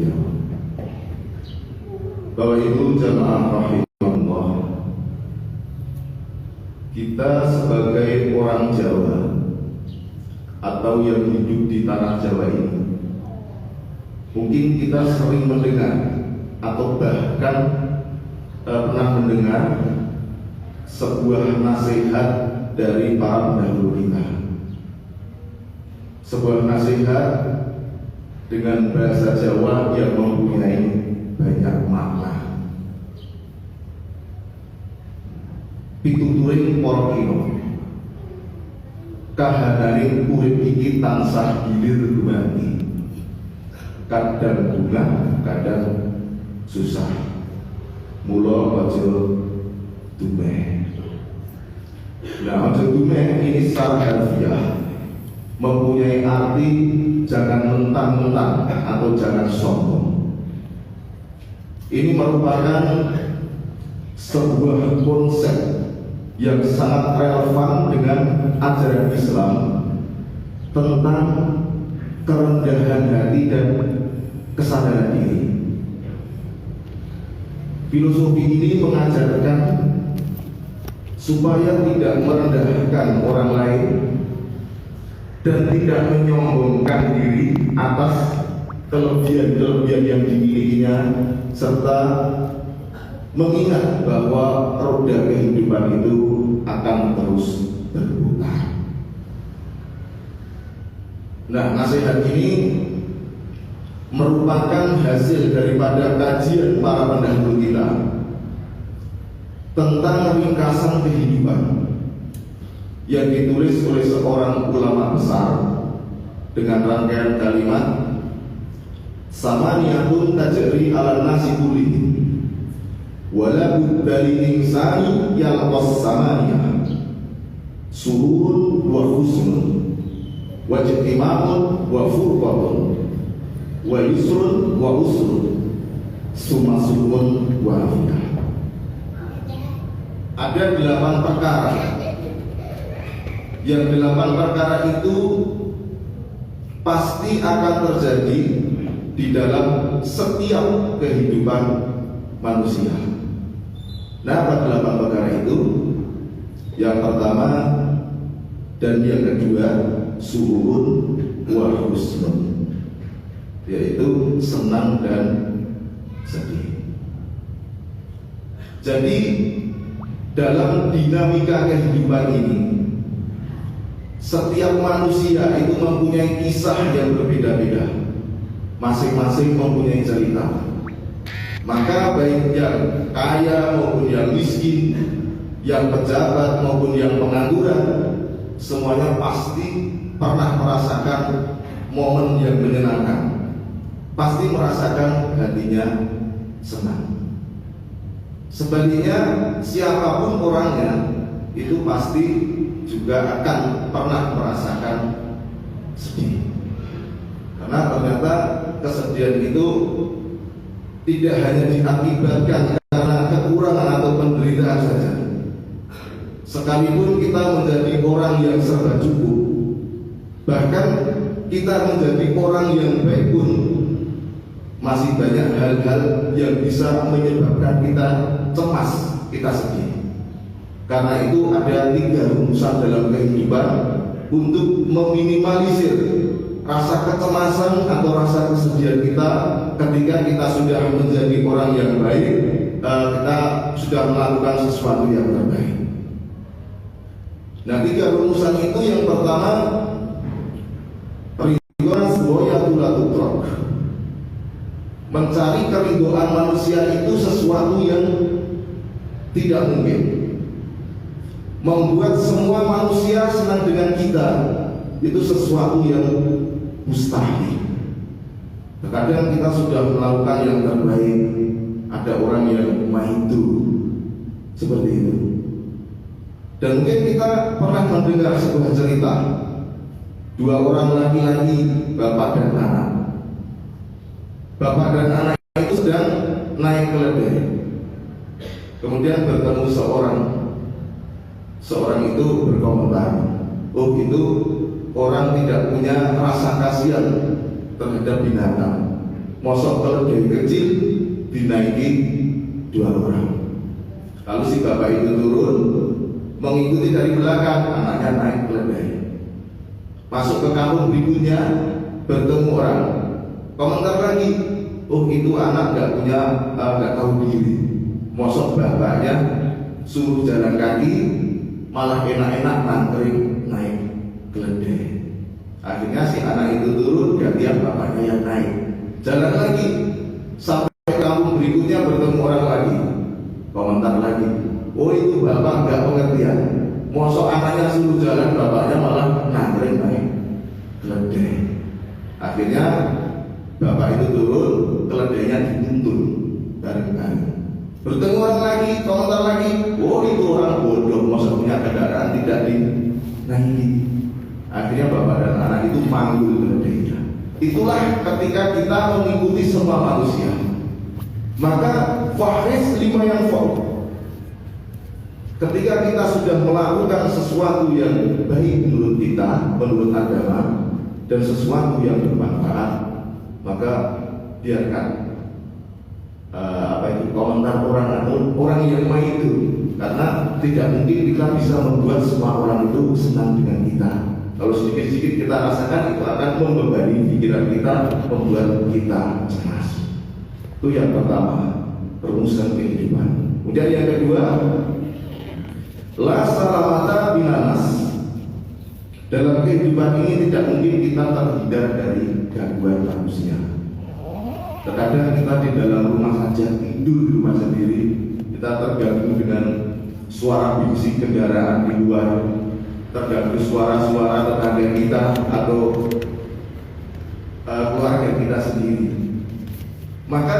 beliau. Bahwa itu jamaah rahimahullah, kita sebagai orang Jawa atau yang hidup di tanah Jawa ini, mungkin kita sering mendengar atau bahkan pernah mendengar sebuah nasihat dari para pendahulu kita. Sebuah nasihat dengan bahasa Jawa yang mempunyai banyak makna. Pituturing para kina, kahananing urip iki tansah gilir dumadi, kadang bunga kadang susah, mula aja dumeh. Nah, aja dumeh ini secara harfiah mempunyai arti jangan mentang-mentang atau jangan sombong. Ini merupakan sebuah konsep yang sangat relevan dengan ajaran Islam tentang kerendahan hati dan kesadaran diri. Filosofi ini mengajarkan supaya tidak merendahkan orang lain dan tidak menyombongkan diri atas kelebihan-kelebihan yang dimilikinya, serta mengingat bahwa roda kehidupan itu akan terus berputar. Nah, nasihat ini merupakan hasil daripada kajian para pendahulu kita tentang ringkasan kehidupan yang ditulis oleh seorang ulama besar dengan rangkaian kalimat samaniyatun tajri ala nasi kullihi wala budda lil insani yalqas samaniyah sururun wa husnun wa ijtima'un wa furqatun wa yusrun wa usrun summa sumun wa afiyah. Ada 8 perkara. Yang 8 perkara itu pasti akan terjadi di dalam setiap kehidupan manusia. Nah, apa 8 perkara itu? Yang pertama dan yang kedua, sururun wa husnun, yaitu senang dan sedih. Jadi dalam dinamika kehidupan ini, setiap manusia itu mempunyai kisah yang berbeda-beda, masing-masing mempunyai cerita. Maka baik yang kaya maupun yang miskin, yang pejabat maupun yang pengangguran, semuanya pasti pernah merasakan momen yang menyenangkan, pasti merasakan hatinya senang. Sebaliknya, siapapun orangnya itu pasti juga akan pernah merasakan sedih, karena ternyata kesedihan itu tidak hanya diakibatkan karena kekurangan atau penderitaan saja. Sekalipun kita menjadi orang yang serba cukup, bahkan kita menjadi orang yang baik pun, masih banyak hal-hal yang bisa menyebabkan kita cemas, kita sedih. Karena itu ada 3 rumusan dalam kehidupan untuk meminimalisir rasa kecemasan atau rasa kesedihan kita ketika kita sudah menjadi orang yang baik, kita sudah melakukan sesuatu yang terbaik. Nah, 3 rumusan itu, yang pertama, ridwan suwoyatulatul, mencari keridhaan manusia itu sesuatu yang tidak mungkin. Membuat semua manusia senang dengan kita itu sesuatu yang mustahil. Terkadang kita sudah melakukan yang terbaik, ada orang yang mahidu seperti itu. Dan mungkin kita pernah mendengar sebuah cerita 2 orang laki-laki, bapak dan anak. Bapak dan anak itu sedang naik keledai. Kemudian bertemu seorang itu berkomentar, oh itu orang tidak punya rasa kasihan terhadap binatang. Mosok keledai kecil dinaiki 2 orang. Lalu si bapak itu turun, mengikuti dari belakang, anaknya naik keledai. Masuk ke kampung berikutnya, bertemu orang. Komentar lagi, oh itu anak nggak tahu diri. Mosok bapaknya suruh jalan kaki, malah enak-enak nantering naik keledai. Akhirnya si anak itu turun, gantian bapaknya yang naik. Jalan lagi sampai kampung berikutnya, bertemu orang lagi. Komentar lagi, oh itu bapak nggak pengertian. Mosok anaknya suruh jalan, bapaknya malah nantering naik keledai. Akhirnya bapak itu turun, keledainya dituntun bareng-bareng. Bertemu orang lagi, komentar lagi, oh itu orang bodoh, masa punya kendaraan tidak dinaiki. Akhirnya bapak dan anak itu manggul keledainya. Itulah ketika kita mengikuti semua manusia. Maka fahris lima yang fauq. Ketika kita sudah melakukan sesuatu yang baik menurut kita, menurut agama, dan sesuatu yang bermanfaat, maka biarkan komentar orang atau orang yang main itu, karena tidak mungkin kita bisa membuat semua orang itu senang dengan kita. Kalau sedikit-sedikit kita rasakan, itu akan membebani pikiran kita, membuat kita cemas. Itu yang pertama, perumusan kehidupan. Kemudian yang kedua, la salamata binanas. Dalam kehidupan ini tidak mungkin kita terhindar dari gangguan manusia. Terkadang kita di dalam rumah saja, tidur di rumah sendiri, kita terganggu dengan suara bising kendaraan di luar, terganggu suara-suara tetangga kita atau keluarga kita sendiri. Maka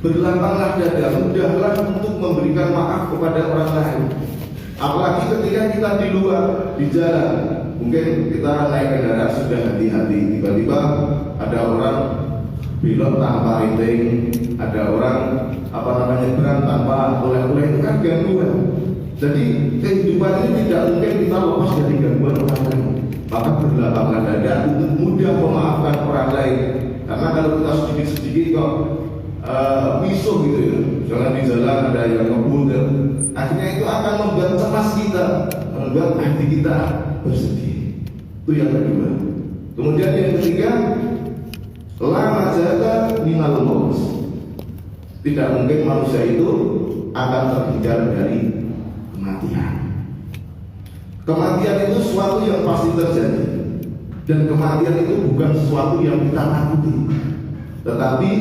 berlapanglah dada, mudahlah untuk memberikan maaf kepada orang lain. Apalagi ketika kita di luar, di jalan, mungkin kita naik kendaraan sudah hati-hati, tiba-tiba ada orang belok tanpa rating, ada orang berang tanpa oleh-oleh, itu kan gangguan. Jadi kehidupan ini tidak mungkin kita lepas dari gangguan orang lain. Maka berlapanglah dada untuk mudah memaafkan orang lain. Karena kalau kita sedikit-sedikit kok misuh gitu ya, jangan di jalan ada yang ngebul, akhirnya itu akan membuat cemas kita, membuat hati kita bersedih. Itu yang kedua. Kemudian yang ketiga, la najata minal maut. Tidak mungkin manusia itu akan terhindar dari kematian. Kematian itu sesuatu yang pasti terjadi, dan kematian itu bukan sesuatu yang kita takuti. Tetapi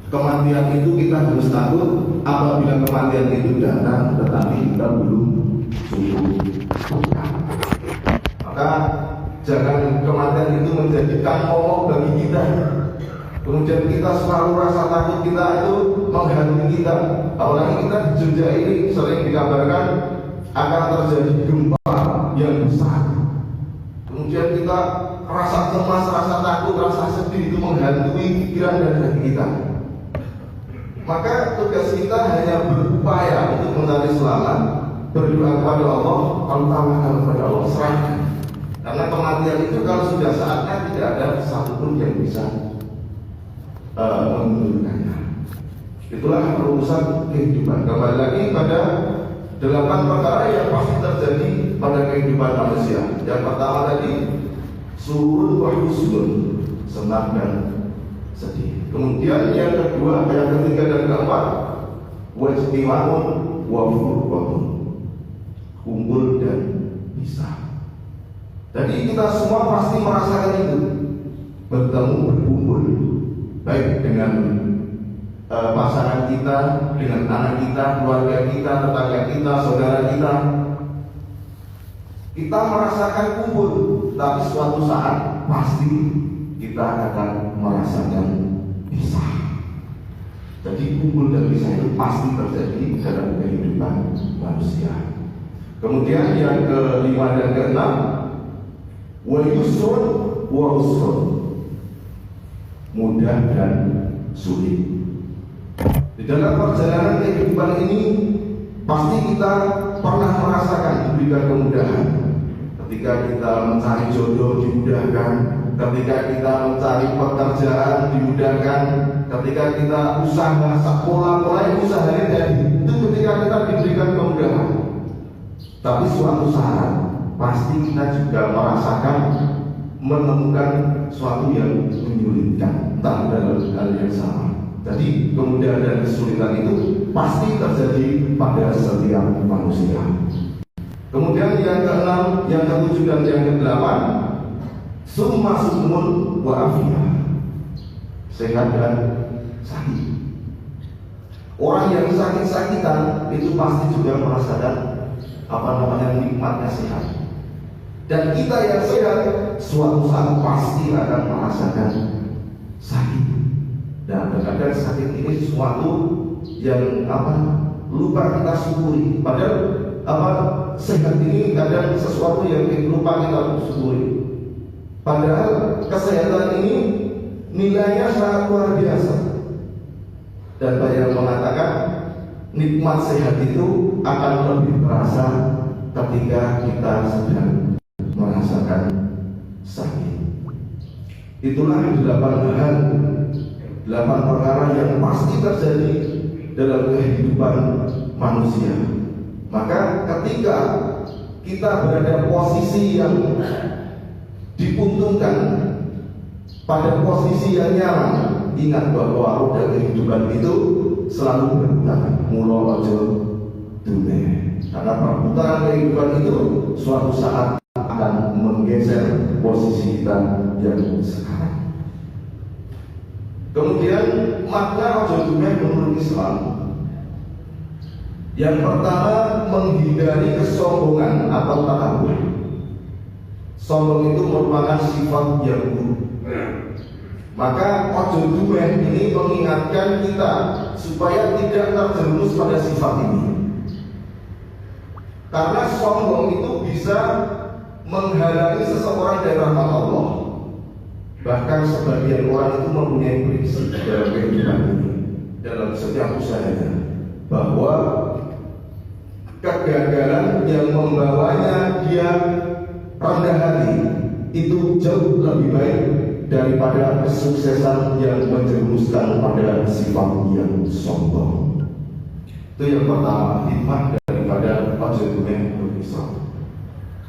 kematian itu kita harus takut apabila kematian itu datang, tetapi kita belum sungguh. Maka jangan kematian itu menjadikan momok bagi kita. Kemudian kita selalu rasa takut kita itu menghantui kita. Apalagi kita di Jogja ini sering dikabarkan akan terjadi gempa yang besar. Kemudian kita rasa cemas, rasa takut, rasa sedih itu menghantui pikiran dan hati kita. Maka tugas kita hanya berupaya untuk mencari selamat, berdoa kepada Allah, tawakal kepada Allah, serahkan. Karena kematian itu kalau sudah saatnya tidak ada satupun yang bisa mengundurkannya. Itulah urusan kehidupan. Kembali lagi pada 8 perkara yang pasti terjadi pada kehidupan manusia. Yang pertama tadi, surur wa huzun, senang dan sedih. Kemudian yang kedua, yang ketiga dan keempat, wajtimaun wa furqatun, kumpul dan pisah. Jadi kita semua pasti merasakan itu, bertemu, berkumpul, baik dengan pasangan kita, dengan anak kita, keluarga kita, tetangga kita, saudara kita. Kita merasakan kumpul, tapi suatu saat pasti kita akan merasakan pisah. Jadi kumpul dan pisah itu pasti terjadi dalam kehidupan manusia. Kemudian yang kelima dan keenam, wa yusrun wa usrun, mudah dan sulit. Di dalam perjalanan kehidupan ini pasti kita pernah merasakan diberikan kemudahan. Ketika kita mencari jodoh dimudahkan, ketika kita mencari pekerjaan dimudahkan, ketika kita usaha mulai usahanya jadi itu ketika kita diberikan kemudahan. Tapi suatu saat pasti kita juga merasakan menemukan suatu yang menyulitkan, entah dalam hal yang sama. Jadi kemudahan dan kesulitan itu pasti terjadi pada setiap manusia. Kemudian yang keenam, yang ketujuh dan yang kedelapan, summa sukmun wa afiyah, sehat dan sakit. Orang yang sakit-sakitan itu pasti juga merasakan nikmatnya sehat. Dan kita yang sehat suatu saat pasti akan merasakan sakit. Dan kadang-kadang sakit ini sesuatu yang lupa kita syukuri. Padahal sehat ini kadang sesuatu yang lupa kita syukuri. Padahal kesehatan ini nilainya sangat luar biasa. Dan banyak yang mengatakan nikmat sehat itu akan lebih terasa ketika kita sedang merasakan sakit. Itulah 8 perkara yang pasti terjadi dalam kehidupan manusia. Maka ketika kita berada posisi yang diuntungkan, pada posisi yang nyaman, ingat bahwa roda kehidupan itu selalu berputar, mula aja dunia. Karena perputaran kehidupan itu suatu saat akan menggeser posisi kita yang sekarang. Kemudian makna ojo dunia menurut Islam, yang pertama menghindari kesombongan atau takabur. Sombong itu merupakan sifat yang buruk. Maka ojo dunia ini mengingatkan kita supaya tidak terjerumus pada sifat ini. Karena sombong itu bisa menghalangi seseorang dari rahmat Allah. Bahkan sebagian orang itu mempunyai prinsip dalam kehidupan ini, dalam setiap usahanya, bahwa kegagalan yang membawanya dia rendah hati itu jauh lebih baik daripada kesuksesan yang menjerumuskan pada sifat yang sombong. Itu yang pertama, hikmah daripada ojo-dunia menurut Islam.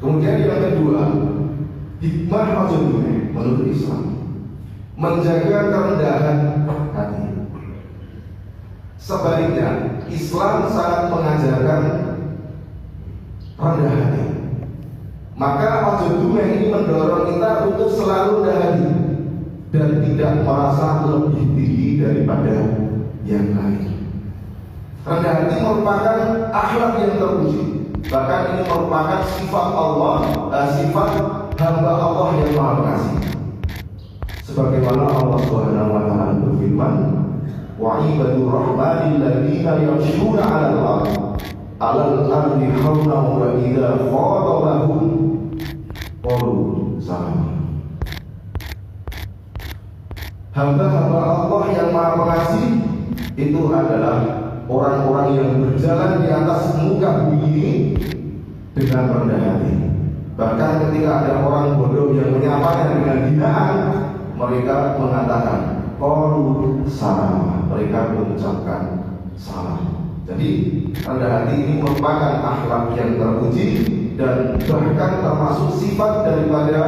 Kemudian yang kedua, hikmah ojo-dunia menurut Islam, menjaga kerendahan hati. Sebaliknya, Islam sangat mengajarkan rendah hati. Maka ojo-dunia ini mendorong kita untuk selalu rendah hati dan tidak merasa lebih tinggi daripada yang lain. Rendah hati merupakan akhlak yang terpuji. Bahkan ini merupakan sifat Allah, sifat hamba Allah yang Maha Pengasih. Sebagaimana Allah Subhanahu wa taala berfirman, wa ibadur rahmanil ladzina yamshuna 'alal ardi hauna wa idza khatabahum qalu salama. Hamba-hamba Allah yang Maha Pengasih itu adalah orang-orang yang berjalan di atas muka bumi ini dengan rendah hati. Bahkan ketika ada orang bodoh yang menyapanya dengan hinaan, mereka mengatakan qalu salam, mereka mengucapkan salam. Jadi rendah hati ini merupakan akhlak yang terpuji dan bahkan termasuk sifat daripada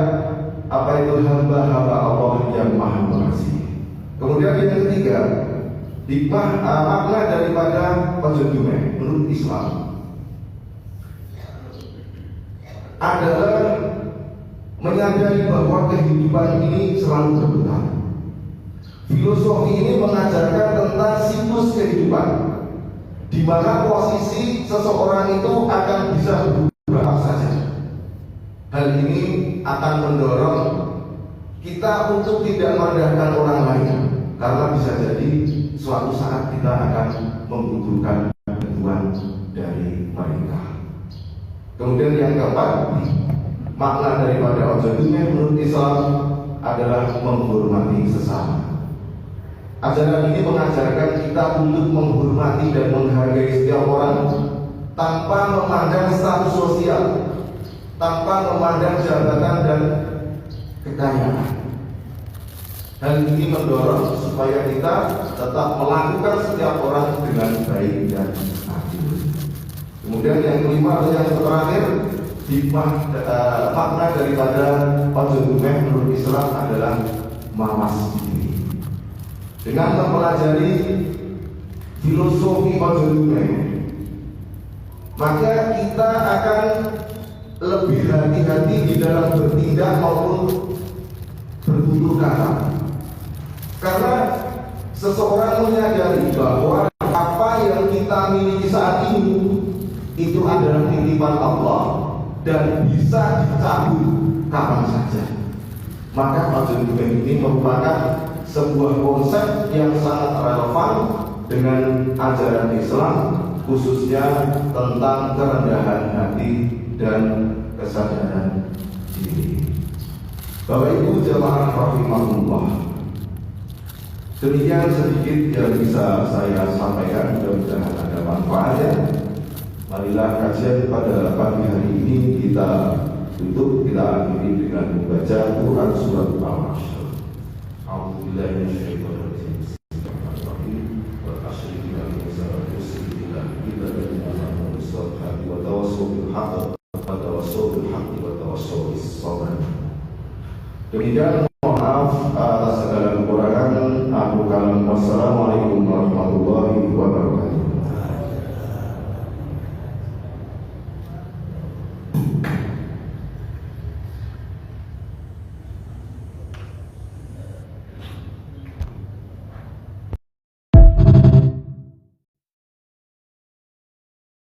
hamba-hamba Allah yang Maha Pengasih. Kemudian yang ketiga, hikmah makna daripada ojo-dunia menurut Islam adalah menyadari bahwa kehidupan ini selalu berputar. Filosofi ini mengajarkan tentang siklus kehidupan, di mana posisi seseorang itu akan bisa berubah apa saja. Hal ini akan mendorong kita untuk tidak merendahkan orang lain, karena bisa jadi suatu saat kita akan membutuhkan bantuan dari mereka. Kemudian yang keempat, makna daripada ojo-dunia menurut Islam adalah menghormati sesama. Ajaran ini mengajarkan kita untuk menghormati dan menghargai setiap orang tanpa memandang status sosial, tanpa memandang jabatan dan kekayaan. Hal ini mendorong supaya kita tetap melakukan setiap orang dengan baik dan adil. Kemudian yang kelima atau yang terakhir, makna daripada ojo dumeh menurut Islam adalah mawas diri. Dengan mempelajari filosofi ojo dumeh, maka kita akan lebih hati-hati di dalam bertindak maupun bertutur kata. Karena seseorang menyadari bahwa apa yang kita miliki saat ini itu adalah titipan Allah dan bisa dicabut kapan saja. Maka ojo dumeh ini merupakan sebuah konsep yang sangat relevan dengan ajaran Islam, khususnya tentang kerendahan hati dan kesadaran diri. Bapak Ibu jamaah rahimahullah, demikian sedikit yang bisa saya sampaikan, mudah-mudahan ada manfaatnya. Marilah kajian pada pagi hari ini kita tutup, kita akhiri dengan membaca Quran surat Al-Hasyr. A'udzubillahi minasyaitonir rajim. Demikian